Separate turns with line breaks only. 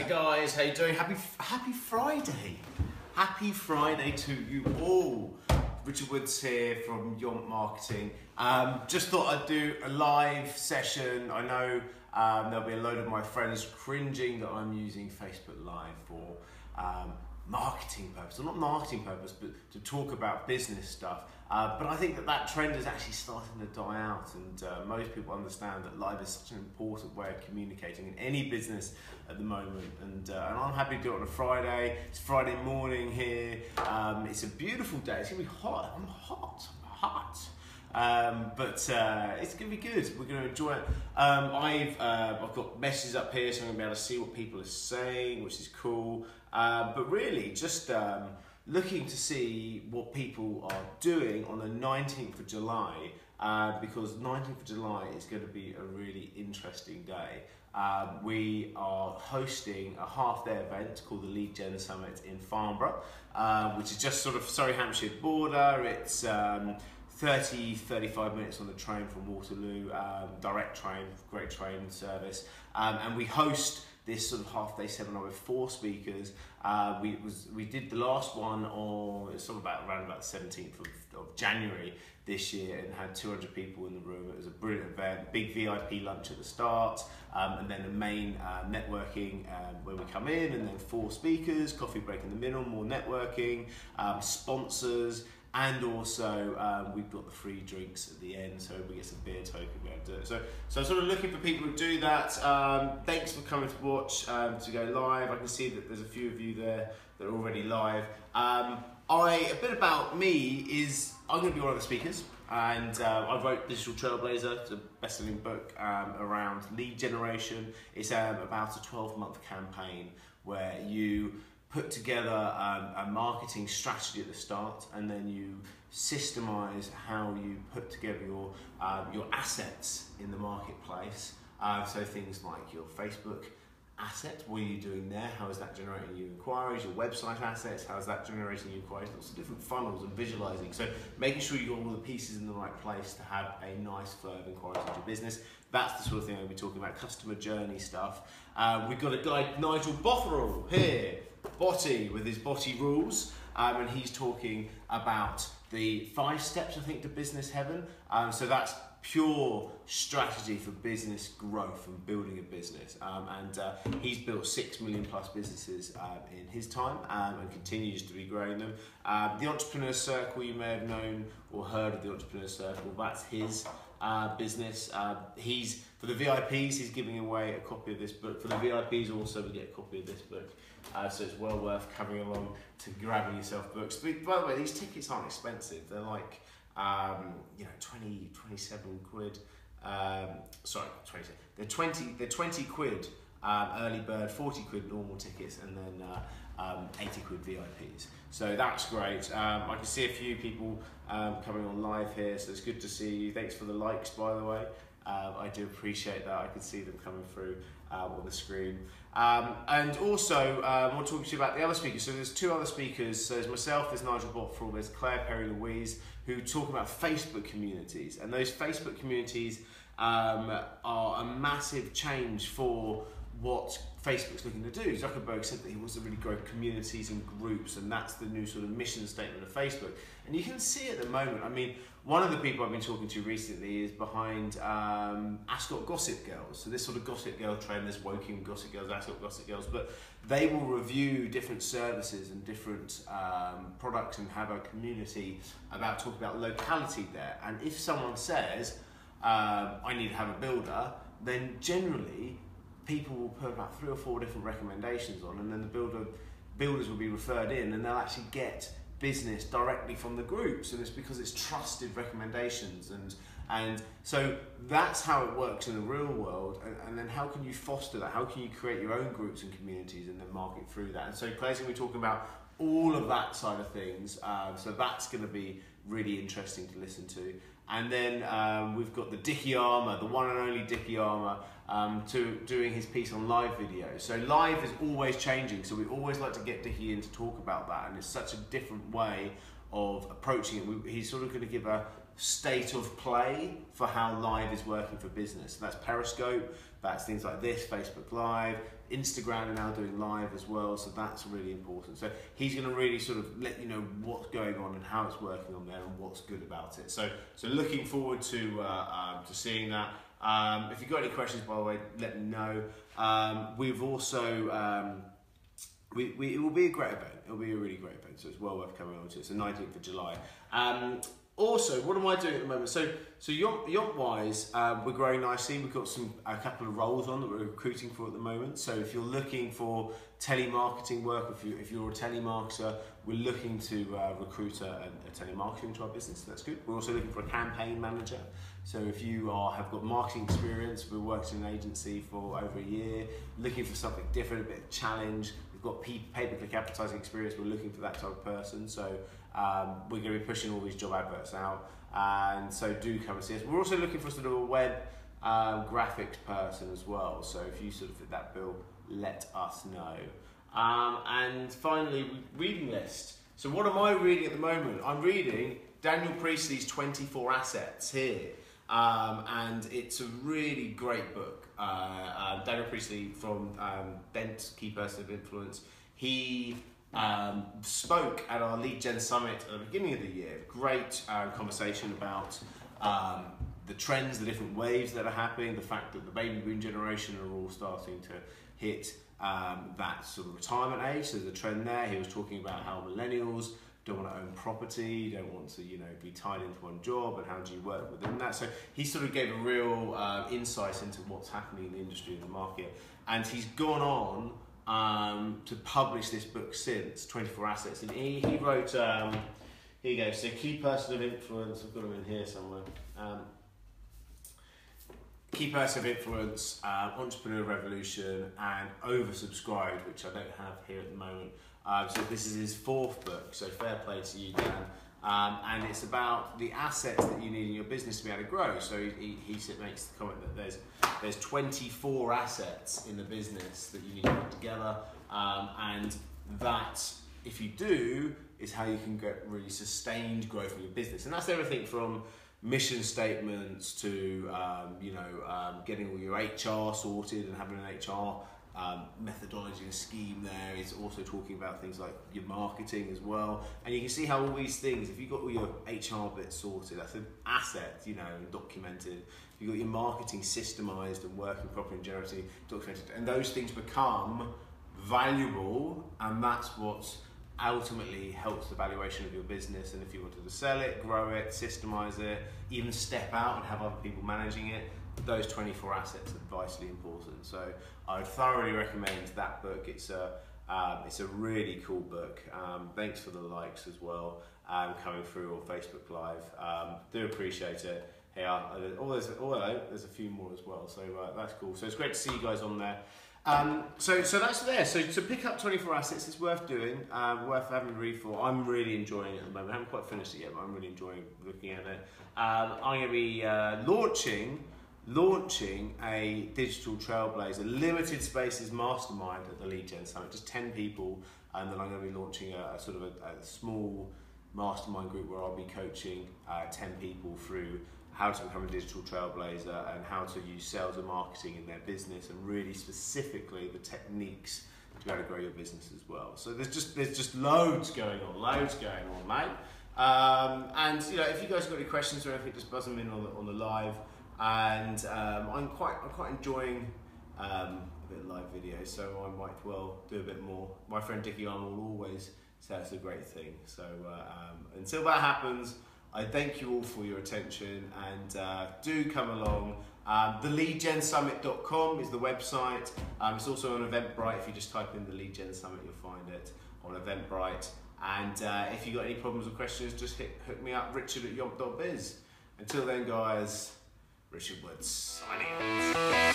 Hey guys, how you doing? Happy Friday. Happy Friday to you all. Richard Woods here from Yomp Marketing. Just thought I'd do a live session. I know there'll be a load of my friends cringing that I'm using Facebook Live for marketing purpose, or not marketing purpose, but to talk about business stuff. But I think that trend is actually starting to die out, and most people understand that live is such an important way of communicating in any business at the moment. And I'm happy to do it on a Friday. It's Friday morning here. It's a beautiful day. It's gonna be hot. I'm hot. But it's going to be good. We're going to enjoy it. I've got messages up here, so I'm going to be able to see what people are saying, which is cool. But really, just looking to see what people are doing on the 19th of July, because 19th of July is going to be a really interesting day. We are hosting a half-day event called the Lead Gen Summit in Farnborough, which is just sort of Surrey-Hampshire border. It's 30-35 minutes on the train from Waterloo, direct train, great train service, and we host this sort of half-day seminar with 4 speakers. We did the last one on around about the 17th of January this year, and had 200 people in the room. It was a brilliant event, big VIP lunch at the start, and then the main networking where we come in, and then 4 speakers, coffee break in the middle, more networking, sponsors. And also, we've got the free drinks at the end, so we get some beer token. So I'm sort of looking for people to do that. Thanks for coming to watch, to go live. I can see that there's a few of you there that are already live. A bit about me is I'm going to be one of the speakers, and I wrote Digital Trailblazer. It's a best-selling book around lead generation. It's about a 12-month campaign where you put together a marketing strategy at the start, and then you systemize how you put together your assets in the marketplace. So things like your Facebook asset, what are you doing there? How is that generating new inquiries? Your website assets, how is that generating new inquiries? Lots of different funnels and visualizing. So making sure you've got all the pieces in the right place to have a nice flow of inquiries into your business. That's the sort of thing I'll be talking about, customer journey stuff. We've got a guy, Nigel Botherell, here. Botty with his Botty rules, and he's talking about the 5 steps, I think, to business heaven. So that's pure strategy for business growth and building a business. And he's built 6 million plus businesses in his time, and continues to be growing them. The Entrepreneur Circle, you may have known or heard of the Entrepreneur Circle. That's his business. For the VIPs, he's giving away a copy of this book. For the VIPs also, we get a copy of this book. So it's well worth coming along to grabbing yourself books. By the way, these tickets aren't expensive. They're like, 27 quid. Sorry, 20. They're 20 quid early bird, 40 quid normal tickets, and then 80 quid VIPs. So that's great. I can see a few people coming on live here, so it's good to see you. Thanks for the likes, by the way. I do appreciate that. I can see them coming through on the screen. And also, I want to talk to you about the other speakers. So there's 2 other speakers. So there's myself, there's Nigel Botherell, there's Claire Perry-Louise, who talk about Facebook communities. And those Facebook communities are a massive change for what Facebook's looking to do. Zuckerberg said that he wants to really grow communities and groups, and that's the new sort of mission statement of Facebook. And you can see at the moment, I mean, one of the people I've been talking to recently is behind Ascot Gossip Girls. So this sort of Gossip Girl trend, there's Woking Gossip Girls, Ascot Gossip Girls, but they will review different services and different products and have a community about talking about locality there. And if someone says, I need to have a builder, then generally people will put about 3 or 4 different recommendations on, and then the builders will be referred in, and they'll actually get business directly from the groups, and it's because it's trusted recommendations, and so that's how it works in the real world. And then how can you foster that? How can you create your own groups and communities and then market through that? And so Claire's going to be talking about all of that side of things, so that's going to be really interesting to listen to. And then we've got the Dickie Armour, the one and only Dickie Armour, doing his piece on live video. So live is always changing, so we always like to get Dickie in to talk about that, and it's such a different way of approaching it. He's sort of going to give a state of play for how live is working for business. So that's Periscope, That's things like this, Facebook Live, Instagram are now doing live as well, so that's really important. So he's going to really sort of let you know what's going on and how it's working on there and what's good about it. So looking forward to seeing that. If you've got any questions, by the way, let me know. We've also it will be a great event. It will be a really great event, so it's well worth coming on to. It's the 19th of July. Also, what am I doing at the moment? So Yomp-wise, we're growing nicely. We've got a couple of roles on that we're recruiting for at the moment. So if you're looking for telemarketing work, if you're a telemarketer, we're looking to recruit a telemarketer into our business. That's good. We're also looking for a campaign manager. So if you have got marketing experience, we've worked in an agency for over a year, looking for something different, a bit of challenge. We've got pay-per-click advertising experience. We're looking for that type of person. So we're going to be pushing all these job adverts out, and so do come and see us. We're also looking for sort of a web graphics person as well. So if you sort of fit that bill, let us know. And finally, reading list. So what am I reading at the moment? I'm reading Daniel Priestley's 24 Assets here. And it's a really great book. Daniel Priestley from Bent, Key Person of Influence. He spoke at our Lead Gen Summit at the beginning of the year. Great conversation about the trends, the different waves that are happening, the fact that the baby boom generation are all starting to hit that sort of retirement age. So there's a trend there. He was talking about how millennials don't want to own property, don't want to, be tied into one job, and how do you work within that? So he sort of gave a real insight into what's happening in the industry and the market. And he's gone on to publish this book since, 24 Assets. And he wrote, here you go, so Key Person of Influence, I've got them in here somewhere. Key Person of Influence, Entrepreneur Revolution, and Oversubscribed, which I don't have here at the moment. So this is his 4th book, so fair play to you, Dan. And it's about the assets that you need in your business to be able to grow. So he makes the comment that there's 24 assets in the business that you need to put together, and that, if you do, is how you can get really sustained growth in your business. And that's everything from mission statements to getting all your HR sorted and having an HR methodology and scheme there. Is also talking about things like your marketing as well, and you can see how all these things, if you've got all your HR bits sorted, that's an asset, and documented. If you've got your marketing systemized and working properly and generally documented, and those things become valuable, and that's what ultimately helps the valuation of your business. And if you wanted to sell it, grow it, systemize it, even step out and have other people managing it, those 24 assets are vitally important. So I would thoroughly recommend that book. It's a really cool book. Thanks for the likes as well, coming through on Facebook Live. Do appreciate it. Here, there's a few more as well. So that's cool. So it's great to see you guys on there. So that's there. So to pick up 24 Assets, it's worth doing, worth having a read for. I'm really enjoying it at the moment. I haven't quite finished it yet, but I'm really enjoying looking at it. I'm going to be launching a Digital Trailblazer limited spaces mastermind at the Lead Gen Summit. Just 10 people, and then I'm going to be launching a sort of a small mastermind group where I'll be coaching 10 people through how to become a digital trailblazer and how to use sales and marketing in their business, and really specifically the techniques to be able to grow your business as well. So there's just loads going on, mate. And if you guys have got any questions or anything, just buzz them in on the live. And I'm quite enjoying a bit of live video, so I might well do a bit more. My friend Dickie Arnold will always say it's a great thing. So until that happens, I thank you all for your attention, and do come along. TheLeadGenSummit.com is the website. It's also on Eventbrite. If you just type in the Lead Gen Summit, you'll find it on Eventbrite. And if you've got any problems or questions, just hook me up, richard@yomp.biz. Until then, guys, Richard Woods signing out.